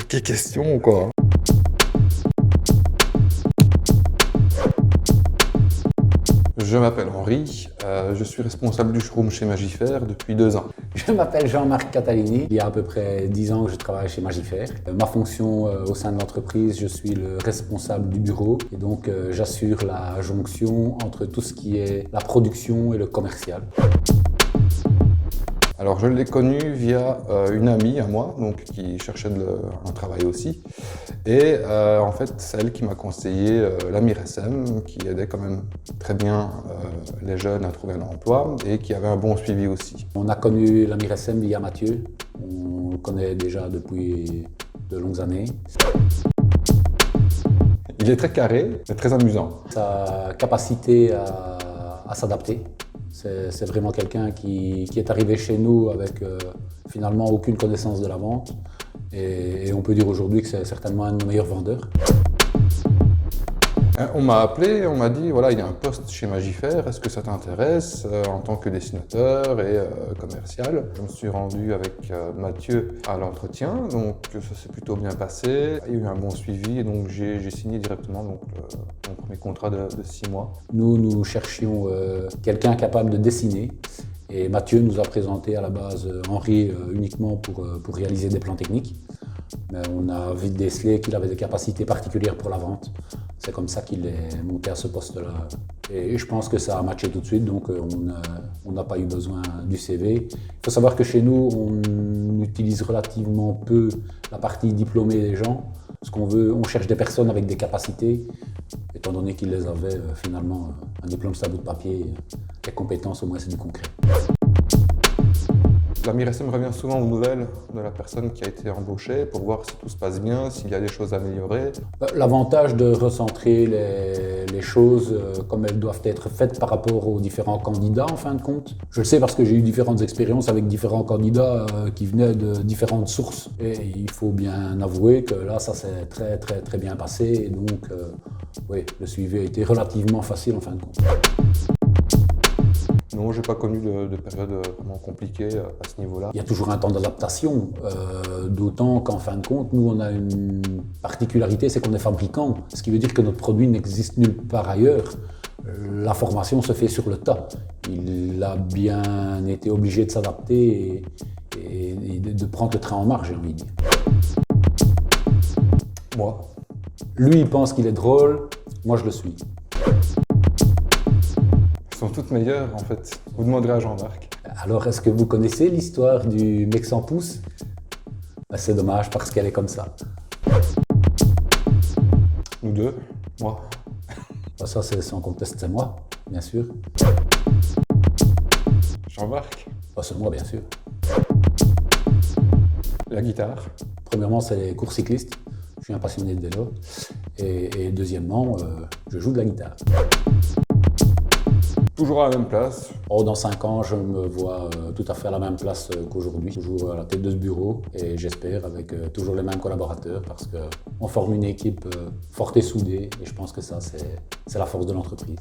Quelle question, quoi. Je m'appelle Henri, je suis responsable du showroom chez Magifère depuis 2 ans. Je m'appelle Jean-Marc Catalini, il y a à peu près 10 ans que je travaille chez Magifère. Ma fonction au sein de l'entreprise, je suis le responsable du bureau et donc j'assure la jonction entre tout ce qui est la production et le commercial. Alors je l'ai connu via une amie à moi, donc, qui cherchait un travail aussi. Et en fait, c'est elle qui m'a conseillé la MIRSM, qui aidait quand même très bien les jeunes à trouver un emploi et qui avait un bon suivi aussi. On a connu la MIRSM via Mathieu, on le connaît déjà depuis de longues années. Il est très carré et très amusant. Sa capacité à s'adapter. C'est vraiment quelqu'un qui est arrivé chez nous avec finalement aucune connaissance de la vente et on peut dire aujourd'hui que c'est certainement un de nos meilleurs vendeurs. On m'a appelé, on m'a dit voilà, il y a un poste chez Magifère, est-ce que ça t'intéresse en tant que dessinateur et commercial? Je me suis rendu avec Mathieu à l'entretien, donc ça s'est plutôt bien passé. Il y a eu un bon suivi et donc j'ai signé directement donc, mon premier contrat de 6 mois. Nous cherchions quelqu'un capable de dessiner et Mathieu nous a présenté à la base Henri uniquement pour réaliser des plans techniques. Mais on a vite décelé qu'il avait des capacités particulières pour la vente. C'est comme ça qu'il est monté à ce poste-là. Et je pense que ça a matché tout de suite, donc on n'a pas eu besoin du CV. Il faut savoir que chez nous, on utilise relativement peu la partie diplômée des gens. Ce qu'on veut, on cherche des personnes avec des capacités, étant donné qu'ils les avaient finalement, un diplôme c'est un bout de papier, les compétences au moins c'est du concret. La MIRSM revient souvent aux nouvelles de la personne qui a été embauchée pour voir si tout se passe bien, s'il y a des choses à améliorer. L'avantage de recentrer les choses comme elles doivent être faites par rapport aux différents candidats en fin de compte. Je le sais parce que j'ai eu différentes expériences avec différents candidats qui venaient de différentes sources. Et il faut bien avouer que là ça s'est très bien passé et donc oui, le suivi a été relativement facile en fin de compte. Non, je n'ai pas connu de période vraiment compliquée à ce niveau-là. Il y a toujours un temps d'adaptation, d'autant qu'en fin de compte, nous on a une particularité, c'est qu'on est fabricant, ce qui veut dire que notre produit n'existe nulle part ailleurs. La formation se fait sur le tas. Il a bien été obligé de s'adapter et de prendre le train en marche, j'ai envie de dire. Moi. Lui, il pense qu'il est drôle, moi je le suis. Elles sont toutes meilleures en fait. Vous demanderez à Jean-Marc. Alors, est-ce que vous connaissez l'histoire du mec sans pouce? Ben, c'est dommage parce qu'elle est comme ça. Nous deux, moi. Ben, ça, c'est sans conteste, c'est moi, bien sûr. Jean-Marc. Ben, c'est moi, bien sûr. La guitare. Premièrement, c'est les courses cyclistes. Je suis un passionné de vélo. Et deuxièmement, je joue de la guitare. Toujours à la même place. Oh, dans 5 ans, je me vois tout à fait à la même place qu'aujourd'hui. Toujours à la tête de ce bureau et j'espère avec toujours les mêmes collaborateurs parce qu'on forme une équipe forte et soudée et je pense que ça, c'est la force de l'entreprise.